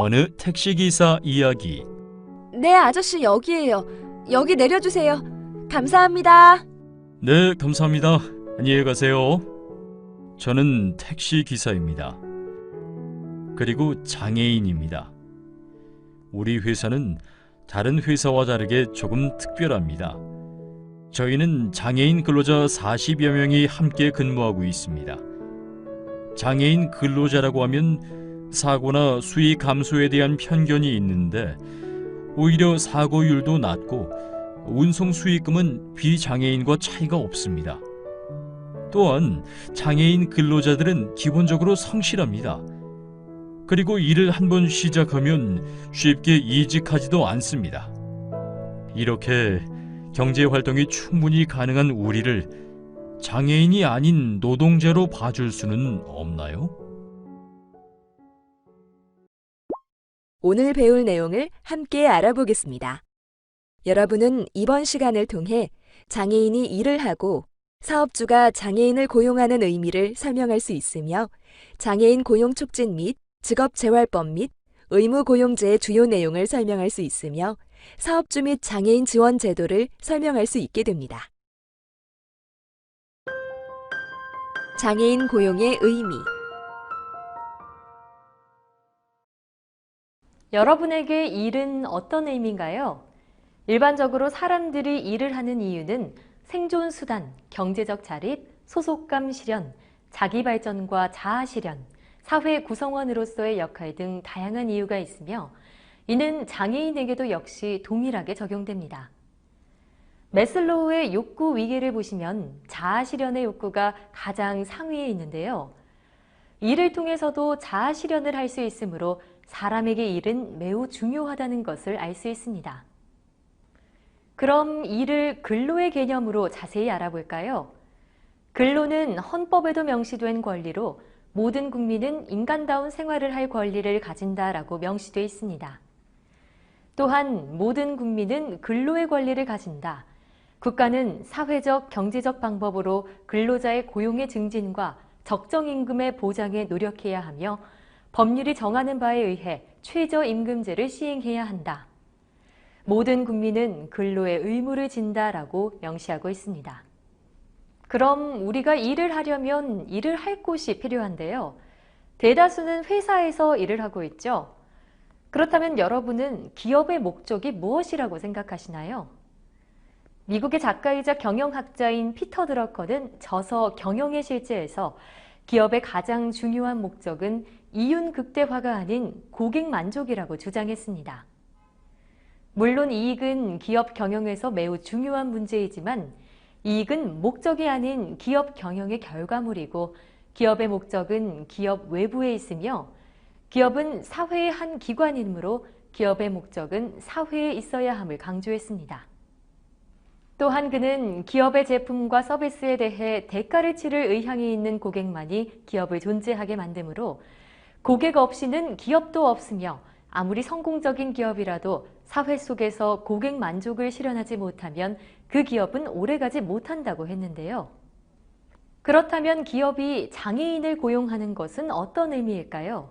어느 택시기사 이야기. 네, 아저씨 여기에요. 여기 내려주세요. 감사합니다. 네, 감사합니다. 안녕히 가세요. 저는 택시기사입니다. 그리고 장애인입니다. 우리 회사는 다른 회사와 다르게 조금 특별합니다. 저희는 장애인 근로자 40여 명이 함께 근무하고 있습니다. 장애인 근로자라고 하면 사고나 수위 감소에 대한 편견이 있는데 오히려 사고율도 낮고 운송 수익금은 비장애인과 차이가 없습니다. 또한 장애인 근로자들은 기본적으로 성실합니다. 그리고 일을 한번 시작하면 쉽게 이직하지도 않습니다. 이렇게 경제활동이 충분히 가능한 우리를 장애인이 아닌 노동자로 봐줄 수는 없나요? 오늘 배울 내용을 함께 알아보겠습니다. 여러분은 이번 시간을 통해 장애인이 일을 하고 사업주가 장애인을 고용하는 의미를 설명할 수 있으며 장애인 고용 촉진 및 직업재활법 및 의무고용제의 주요 내용을 설명할 수 있으며 사업주 및 장애인 지원 제도를 설명할 수 있게 됩니다. 장애인 고용의 의미. 여러분에게 일은 어떤 의미인가요? 일반적으로 사람들이 일을 하는 이유는 생존 수단, 경제적 자립, 소속감 실현, 자기 발전과 자아 실현, 사회 구성원으로서의 역할 등 다양한 이유가 있으며 이는 장애인에게도 역시 동일하게 적용됩니다. 매슬로우의 욕구 위계를 보시면 자아 실현의 욕구가 가장 상위에 있는데요. 일을 통해서도 자아 실현을 할 수 있으므로 사람에게 일은 매우 중요하다는 것을 알 수 있습니다. 그럼 일을 근로의 개념으로 자세히 알아볼까요? 근로는 헌법에도 명시된 권리로 모든 국민은 인간다운 생활을 할 권리를 가진다라고 명시되어 있습니다. 또한 모든 국민은 근로의 권리를 가진다. 국가는 사회적, 경제적 방법으로 근로자의 고용의 증진과 적정 임금의 보장에 노력해야 하며 법률이 정하는 바에 의해 최저임금제를 시행해야 한다. 모든 국민은 근로의 의무를 진다라고 명시하고 있습니다. 그럼 우리가 일을 하려면 일을 할 곳이 필요한데요. 대다수는 회사에서 일을 하고 있죠. 그렇다면 여러분은 기업의 목적이 무엇이라고 생각하시나요? 미국의 작가이자 경영학자인 피터 드러커는 저서 경영의 실제에서 기업의 가장 중요한 목적은 이윤 극대화가 아닌 고객 만족이라고 주장했습니다. 물론 이익은 기업 경영에서 매우 중요한 문제이지만 이익은 목적이 아닌 기업 경영의 결과물이고 기업의 목적은 기업 외부에 있으며 기업은 사회의 한 기관이므로 기업의 목적은 사회에 있어야 함을 강조했습니다. 또한 그는 기업의 제품과 서비스에 대해 대가를 치를 의향이 있는 고객만이 기업을 존재하게 만드므로 고객 없이는 기업도 없으며 아무리 성공적인 기업이라도 사회 속에서 고객 만족을 실현하지 못하면 그 기업은 오래가지 못한다고 했는데요. 그렇다면 기업이 장애인을 고용하는 것은 어떤 의미일까요?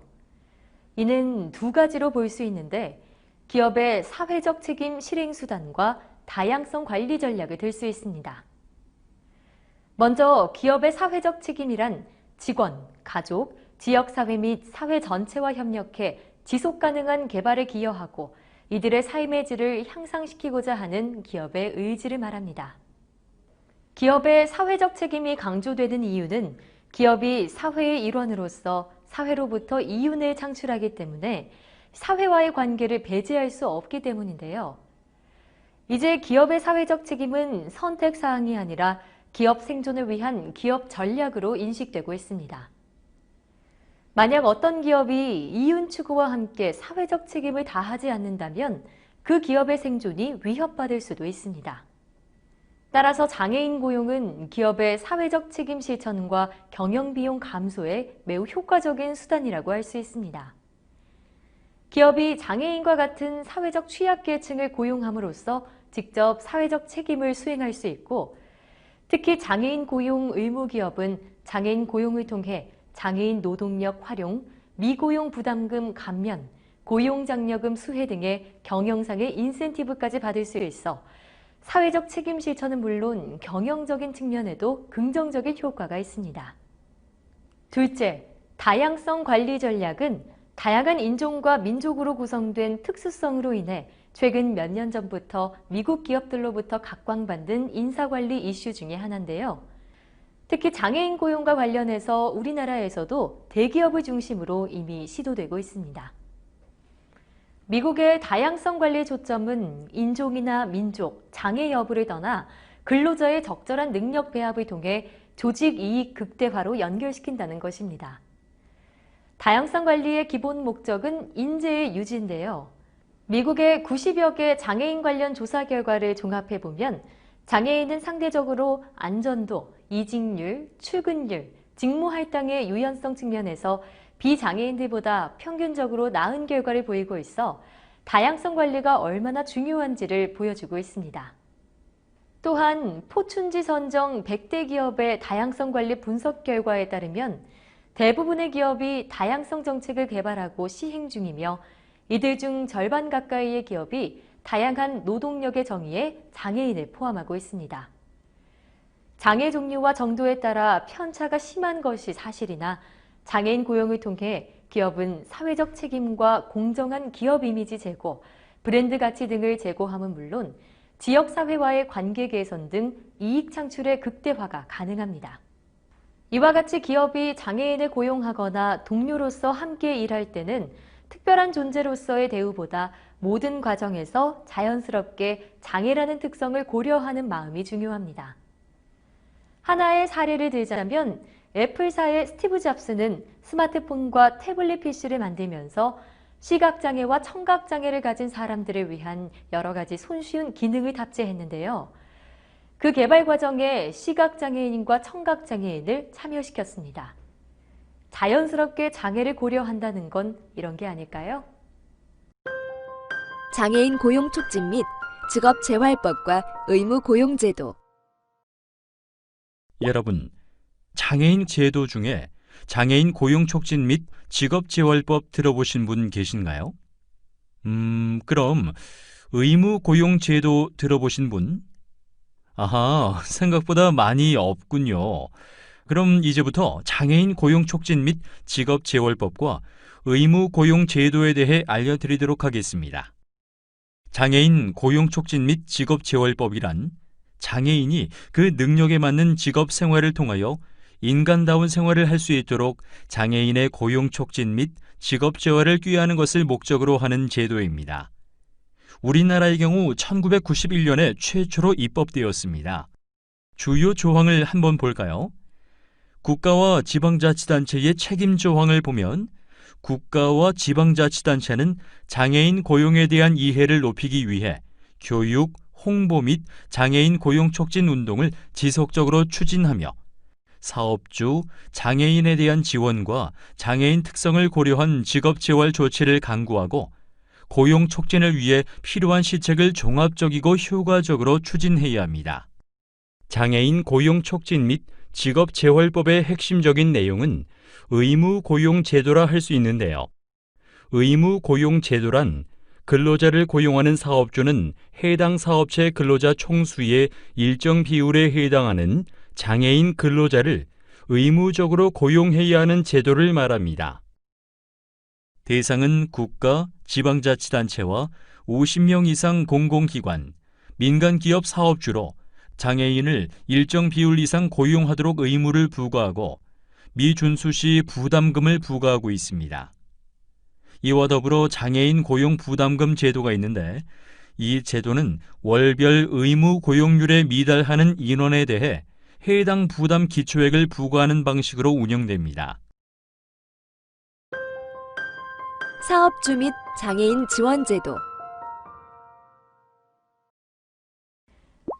이는 두 가지로 볼 수 있는데 기업의 사회적 책임 실행 수단과 다양성 관리 전략을 들 수 있습니다. 먼저 기업의 사회적 책임이란 직원, 가족, 지역사회 및 사회 전체와 협력해 지속 가능한 개발에 기여하고 이들의 삶의 질을 향상시키고자 하는 기업의 의지를 말합니다. 기업의 사회적 책임이 강조되는 이유는 기업이 사회의 일원으로서 사회로부터 이윤을 창출하기 때문에 사회와의 관계를 배제할 수 없기 때문인데요. 이제 기업의 사회적 책임은 선택사항이 아니라 기업 생존을 위한 기업 전략으로 인식되고 있습니다. 만약 어떤 기업이 이윤 추구와 함께 사회적 책임을 다하지 않는다면 그 기업의 생존이 위협받을 수도 있습니다. 따라서 장애인 고용은 기업의 사회적 책임 실천과 경영비용 감소에 매우 효과적인 수단이라고 할 수 있습니다. 기업이 장애인과 같은 사회적 취약계층을 고용함으로써 직접 사회적 책임을 수행할 수 있고 특히 장애인 고용 의무 기업은 장애인 고용을 통해 장애인 노동력 활용, 미고용 부담금 감면, 고용장려금 수혜 등의 경영상의 인센티브까지 받을 수 있어 사회적 책임 실천은 물론 경영적인 측면에도 긍정적인 효과가 있습니다. 둘째, 다양성 관리 전략은 다양한 인종과 민족으로 구성된 특수성으로 인해 최근 몇 년 전부터 미국 기업들로부터 각광받는 인사관리 이슈 중에 하나인데요. 특히 장애인 고용과 관련해서 우리나라에서도 대기업을 중심으로 이미 시도되고 있습니다. 미국의 다양성 관리 초점은 인종이나 민족, 장애 여부를 떠나 근로자의 적절한 능력 배합을 통해 조직 이익 극대화로 연결시킨다는 것입니다. 다양성 관리의 기본 목적은 인재의 유지인데요. 미국의 90여 개 장애인 관련 조사 결과를 종합해보면 장애인은 상대적으로 안전도, 이직률, 출근율, 직무 할당의 유연성 측면에서 비장애인들보다 평균적으로 나은 결과를 보이고 있어 다양성 관리가 얼마나 중요한지를 보여주고 있습니다. 또한 포춘지 선정 100대 기업의 다양성 관리 분석 결과에 따르면 대부분의 기업이 다양성 정책을 개발하고 시행 중이며 이들 중 절반 가까이의 기업이 다양한 노동력의 정의에 장애인을 포함하고 있습니다. 장애 종류와 정도에 따라 편차가 심한 것이 사실이나 장애인 고용을 통해 기업은 사회적 책임과 공정한 기업 이미지 제고, 브랜드 가치 등을 제고함은 물론 지역사회와의 관계 개선 등 이익 창출의 극대화가 가능합니다. 이와 같이 기업이 장애인을 고용하거나 동료로서 함께 일할 때는 특별한 존재로서의 대우보다 모든 과정에서 자연스럽게 장애라는 특성을 고려하는 마음이 중요합니다. 하나의 사례를 들자면 애플사의 스티브 잡스는 스마트폰과 태블릿 PC를 만들면서 시각장애와 청각장애를 가진 사람들을 위한 여러 가지 손쉬운 기능을 탑재했는데요. 그 개발 과정에 시각장애인과 청각장애인을 참여시켰습니다. 자연스럽게 장애를 고려한다는 건 이런 게 아닐까요? 장애인 고용 촉진 및 직업재활법과 의무 고용제도. 여러분, 장애인 제도 중에 장애인 고용 촉진 및 직업재활법 들어보신 분 계신가요? 그럼 의무 고용 제도 들어보신 분? 아하, 생각보다 많이 없군요. 그럼 이제부터 장애인 고용 촉진 및 직업재활법과 의무 고용 제도에 대해 알려드리도록 하겠습니다. 장애인 고용 촉진 및 직업재활법이란 장애인이 그 능력에 맞는 직업 생활을 통하여 인간다운 생활을 할 수 있도록 장애인의 고용 촉진 및 직업 재활을 꾀하는 것을 목적으로 하는 제도입니다. 우리나라의 경우 1991년에 최초로 입법되었습니다. 주요 조항을 한번 볼까요? 국가와 지방자치단체의 책임 조항을 보면 국가와 지방자치단체는 장애인 고용에 대한 이해를 높이기 위해 교육, 홍보 및 장애인 고용 촉진 운동을 지속적으로 추진하며 사업주, 장애인에 대한 지원과 장애인 특성을 고려한 직업재활 조치를 강구하고 고용 촉진을 위해 필요한 시책을 종합적이고 효과적으로 추진해야 합니다. 장애인 고용 촉진 및 직업재활법의 핵심적인 내용은 의무 고용 제도라 할 수 있는데요. 의무 고용 제도란 근로자를 고용하는 사업주는 해당 사업체 근로자 총수의 일정 비율에 해당하는 장애인 근로자를 의무적으로 고용해야 하는 제도를 말합니다. 대상은 국가, 지방자치단체와 50명 이상 공공기관, 민간기업 사업주로 장애인을 일정 비율 이상 고용하도록 의무를 부과하고 미준수 시 부담금을 부과하고 있습니다. 이와 더불어 장애인 고용 부담금 제도가 있는데 이 제도는 월별 의무 고용률에 미달하는 인원에 대해 해당 부담 기초액을 부과하는 방식으로 운영됩니다. 사업주 및 장애인 지원제도.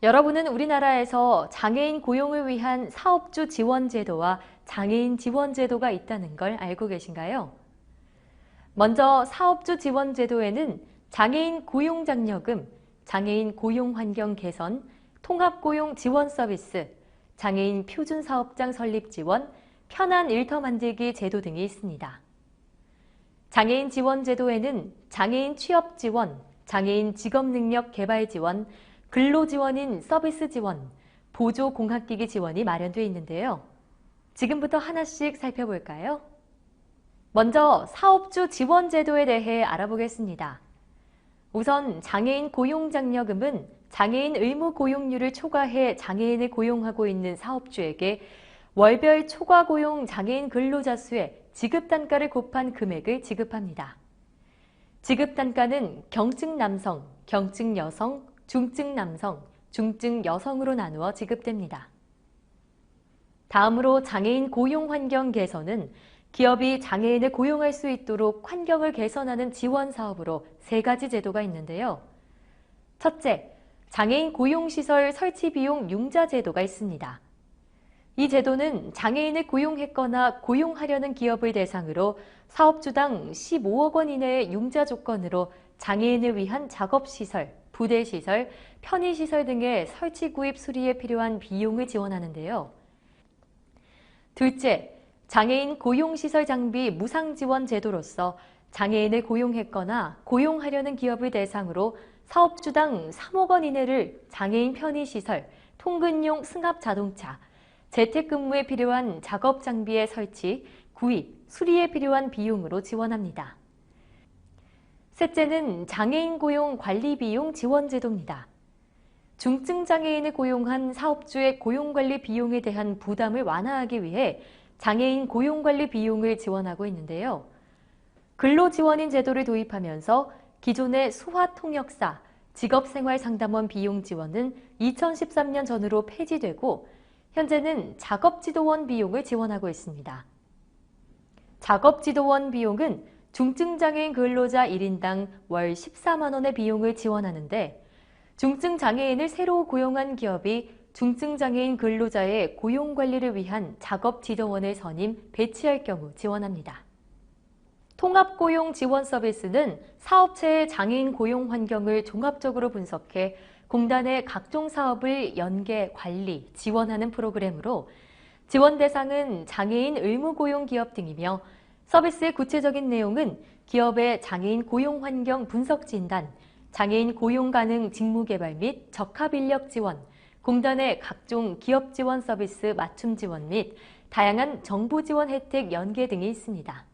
여러분은 우리나라에서 장애인 고용을 위한 사업주 지원 제도와 장애인 지원 제도가 있다는 걸 알고 계신가요? 먼저 사업주 지원 제도에는 장애인 고용 장려금, 장애인 고용 환경 개선, 통합 고용 지원 서비스, 장애인 표준 사업장 설립 지원, 편한 일터 만들기 제도 등이 있습니다. 장애인 지원 제도에는 장애인 취업 지원, 장애인 직업 능력 개발 지원, 근로 지원인 서비스 지원, 보조 공학기기 지원이 마련되어 있는데요. 지금부터 하나씩 살펴볼까요? 먼저 사업주 지원 제도에 대해 알아보겠습니다. 우선 장애인 고용장려금은 장애인 의무 고용률을 초과해 장애인을 고용하고 있는 사업주에게 월별 초과 고용 장애인 근로자 수의 지급 단가를 곱한 금액을 지급합니다. 지급 단가는 경증 남성, 경증 여성, 중증 남성, 중증 여성으로 나누어 지급됩니다. 다음으로 장애인 고용 환경 개선은 기업이 장애인을 고용할 수 있도록 환경을 개선하는 지원 사업으로 3가지 제도가 있는데요. 첫째, 장애인 고용시설 설치 비용 융자 제도가 있습니다. 이 제도는 장애인을 고용했거나 고용하려는 기업을 대상으로 사업주당 15억 원 이내의 융자 조건으로 장애인을 위한 작업시설, 부대시설, 편의시설 등의 설치 구입 수리에 필요한 비용을 지원하는데요. 둘째, 장애인 고용시설 장비 무상 지원 제도로서 장애인을 고용했거나 고용하려는 기업을 대상으로 사업주당 3억 원 이내를 장애인 편의시설, 통근용 승합 자동차, 재택근무에 필요한 작업 장비의 설치, 구입, 수리에 필요한 비용으로 지원합니다. 셋째는 장애인 고용 관리 비용 지원 제도입니다. 중증 장애인을 고용한 사업주의 고용관리 비용에 대한 부담을 완화하기 위해 장애인 고용관리 비용을 지원하고 있는데요. 근로지원인 제도를 도입하면서 기존의 수화통역사, 직업생활상담원 비용 지원은 2013년 전후로 폐지되고 현재는 작업지도원 비용을 지원하고 있습니다. 작업지도원 비용은 중증장애인 근로자 1인당 월 14만 원의 비용을 지원하는데 중증장애인을 새로 고용한 기업이 중증장애인 근로자의 고용관리를 위한 작업지도원을 선임, 배치할 경우 지원합니다. 통합고용 지원 서비스는 사업체의 장애인 고용 환경을 종합적으로 분석해 공단의 각종 사업을 연계, 관리, 지원하는 프로그램으로 지원 대상은 장애인 의무 고용 기업 등이며 서비스의 구체적인 내용은 기업의 장애인 고용 환경 분석 진단, 장애인 고용 가능 직무 개발 및 적합 인력 지원, 공단의 각종 기업 지원 서비스 맞춤 지원 및 다양한 정부 지원 혜택 연계 등이 있습니다.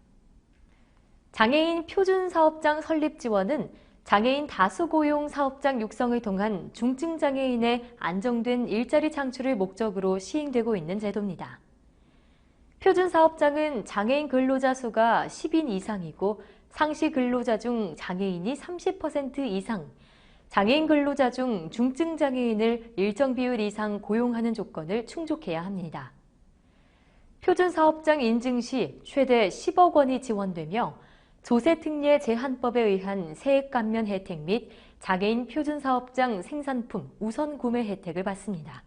장애인 표준 사업장 설립 지원은 장애인 다수 고용 사업장 육성을 통한 중증 장애인의 안정된 일자리 창출을 목적으로 시행되고 있는 제도입니다. 표준 사업장은 장애인 근로자 수가 10인 이상이고 상시 근로자 중 장애인이 30% 이상, 장애인 근로자 중 중증 장애인을 일정 비율 이상 고용하는 조건을 충족해야 합니다. 표준 사업장 인증 시 최대 10억 원이 지원되며 조세특례 제한법에 의한 세액 감면 혜택 및 장애인 표준 사업장 생산품 우선 구매 혜택을 받습니다.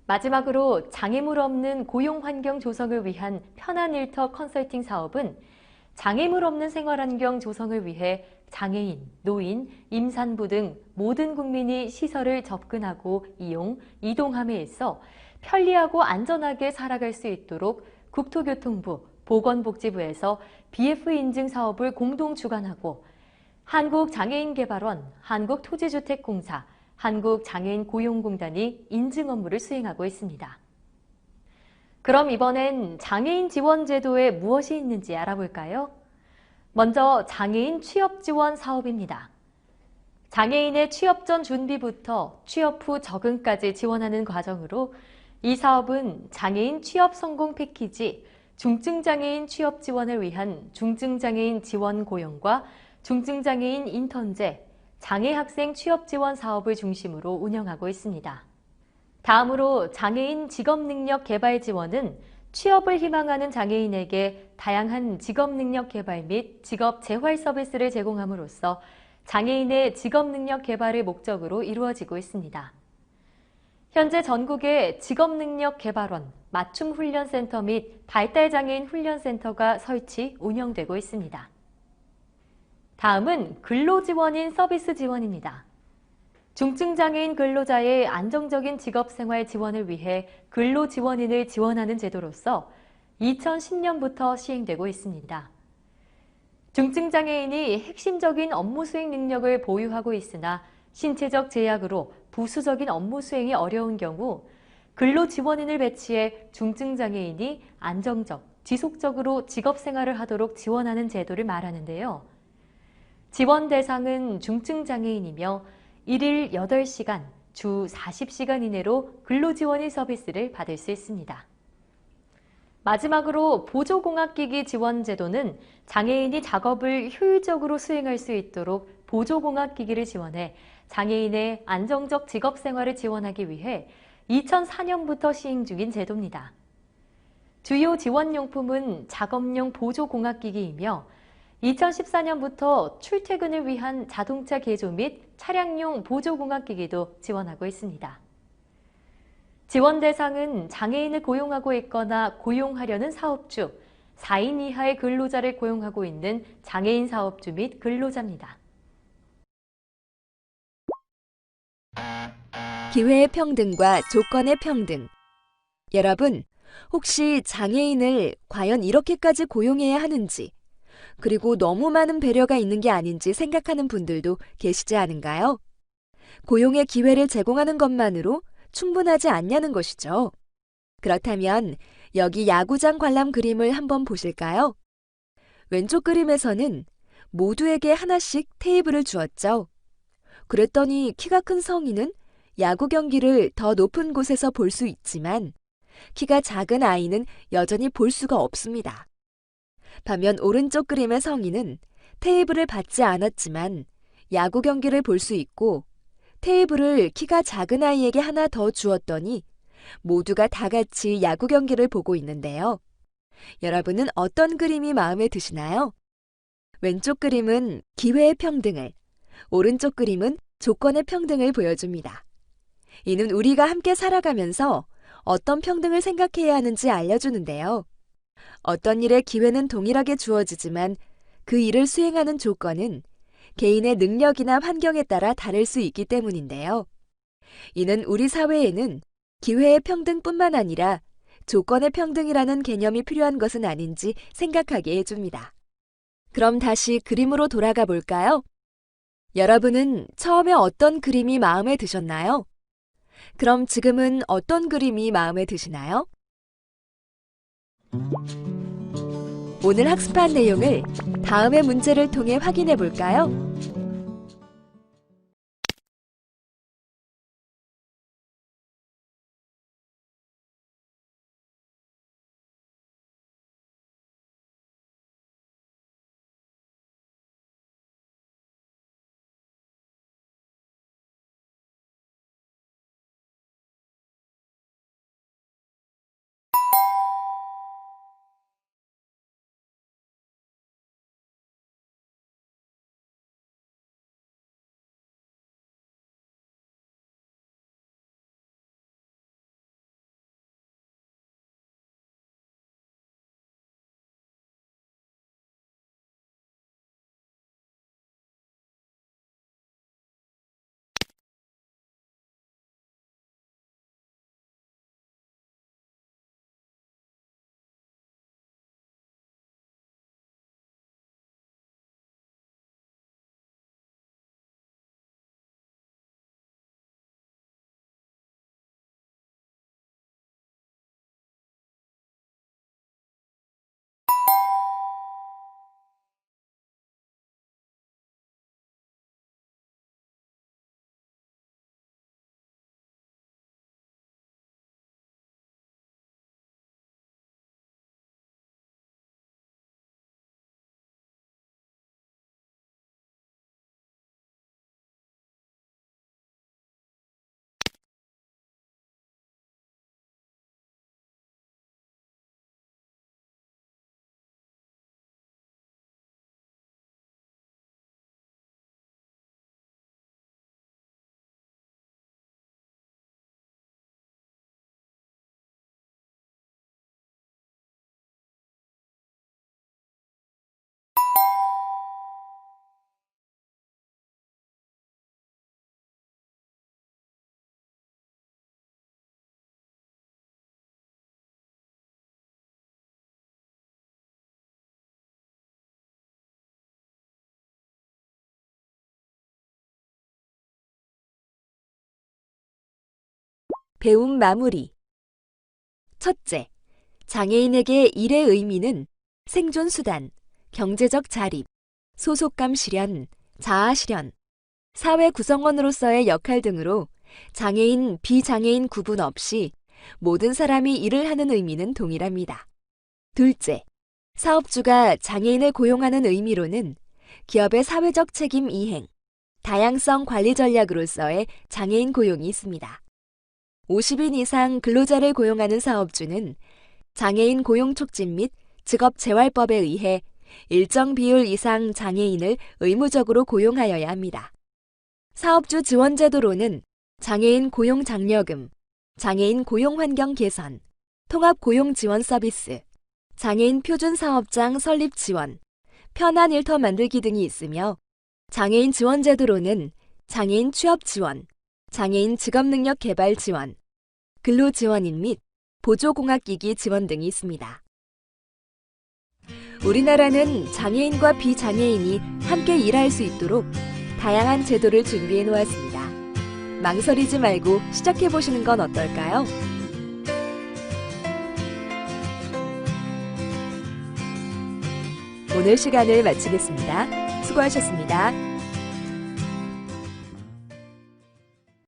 마지막으로 장애물 없는 고용 환경 조성을 위한 편한 일터 컨설팅 사업은 장애물 없는 생활환경 조성을 위해 장애인, 노인, 임산부 등 모든 국민이 시설을 접근하고 이용, 이동함에 있어 편리하고 안전하게 살아갈 수 있도록 국토교통부, 보건복지부에서 BF 인증 사업을 공동 주관하고 한국장애인개발원, 한국토지주택공사, 한국장애인고용공단이 인증 업무를 수행하고 있습니다. 그럼 이번엔 장애인 지원 제도에 무엇이 있는지 알아볼까요? 먼저 장애인 취업 지원 사업입니다. 장애인의 취업 전 준비부터 취업 후 적응까지 지원하는 과정으로 이 사업은 장애인 취업 성공 패키지, 중증장애인 취업 지원을 위한 중증장애인 지원 고용과 중증장애인 인턴제, 장애학생 취업 지원 사업을 중심으로 운영하고 있습니다. 다음으로 장애인 직업능력 개발 지원은 취업을 희망하는 장애인에게 다양한 직업능력 개발 및 직업 재활 서비스를 제공함으로써 장애인의 직업능력 개발을 목적으로 이루어지고 있습니다. 현재 전국에 직업능력개발원, 맞춤훈련센터 및 발달장애인 훈련센터가 설치, 운영되고 있습니다. 다음은 근로지원인 서비스 지원입니다. 중증장애인 근로자의 안정적인 직업생활 지원을 위해 근로지원인을 지원하는 제도로서 2010년부터 시행되고 있습니다. 중증장애인이 핵심적인 업무 수행 능력을 보유하고 있으나 신체적 제약으로 부수적인 업무 수행이 어려운 경우 근로지원인을 배치해 중증장애인이 안정적, 지속적으로 직업생활을 하도록 지원하는 제도를 말하는데요. 지원 대상은 중증장애인이며 1일 8시간, 주 40시간 이내로 근로지원인 서비스를 받을 수 있습니다. 마지막으로 보조공학기기 지원 제도는 장애인이 작업을 효율적으로 수행할 수 있도록 보조공학기기를 지원해 장애인의 안정적 직업생활을 지원하기 위해 2004년부터 시행 중인 제도입니다. 주요 지원용품은 작업용 보조공학기기이며 2014년부터 출퇴근을 위한 자동차 개조 및 차량용 보조공학기기도 지원하고 있습니다. 지원 대상은 장애인을 고용하고 있거나 고용하려는 사업주, 4인 이하의 근로자를 고용하고 있는 장애인 사업주 및 근로자입니다. 기회의 평등과 조건의 평등. 여러분, 혹시 장애인을 과연 이렇게까지 고용해야 하는지, 그리고 너무 많은 배려가 있는 게 아닌지 생각하는 분들도 계시지 않은가요? 고용의 기회를 제공하는 것만으로 충분하지 않냐는 것이죠. 그렇다면 여기 야구장 관람 그림을 한번 보실까요? 왼쪽 그림에서는 모두에게 하나씩 테이블을 주었죠. 그랬더니 키가 큰 성인은 야구 경기를 더 높은 곳에서 볼 수 있지만 키가 작은 아이는 여전히 볼 수가 없습니다. 반면 오른쪽 그림의 성인은 테이블을 받지 않았지만 야구 경기를 볼 수 있고 테이블을 키가 작은 아이에게 하나 더 주었더니 모두가 다 같이 야구 경기를 보고 있는데요. 여러분은 어떤 그림이 마음에 드시나요? 왼쪽 그림은 기회의 평등을, 오른쪽 그림은 조건의 평등을 보여줍니다. 이는 우리가 함께 살아가면서 어떤 평등을 생각해야 하는지 알려주는데요. 어떤 일의 기회는 동일하게 주어지지만 그 일을 수행하는 조건은 개인의 능력이나 환경에 따라 다를 수 있기 때문인데요. 이는 우리 사회에는 기회의 평등뿐만 아니라 조건의 평등이라는 개념이 필요한 것은 아닌지 생각하게 해줍니다. 그럼 다시 그림으로 돌아가 볼까요? 여러분은 처음에 어떤 그림이 마음에 드셨나요? 그럼 지금은 어떤 그림이 마음에 드시나요? 오늘 학습한 내용을 다음의 문제를 통해 확인해 볼까요? 배움 마무리. 첫째, 장애인에게 일의 의미는 생존 수단, 경제적 자립, 소속감 실현, 자아 실현, 사회 구성원으로서의 역할 등으로 장애인, 비장애인 구분 없이 모든 사람이 일을 하는 의미는 동일합니다. 둘째, 사업주가 장애인을 고용하는 의미로는 기업의 사회적 책임 이행, 다양성 관리 전략으로서의 장애인 고용이 있습니다. 50인 이상 근로자를 고용하는 사업주는 장애인 고용 촉진 및 직업재활법에 의해 일정 비율 이상 장애인을 의무적으로 고용하여야 합니다. 사업주 지원 제도로는 장애인 고용 장려금, 장애인 고용 환경 개선, 통합 고용 지원 서비스, 장애인 표준 사업장 설립 지원, 편한 일터 만들기 등이 있으며 장애인 지원 제도로는 장애인 취업 지원, 장애인 직업 능력 개발 지원, 근로 지원인 및 보조공학기기 지원 등이 있습니다. 우리나라는 장애인과 비장애인이 함께 일할 수 있도록 다양한 제도를 준비해 놓았습니다. 망설이지 말고 시작해 보시는 건 어떨까요? 오늘 시간을 마치겠습니다. 수고하셨습니다.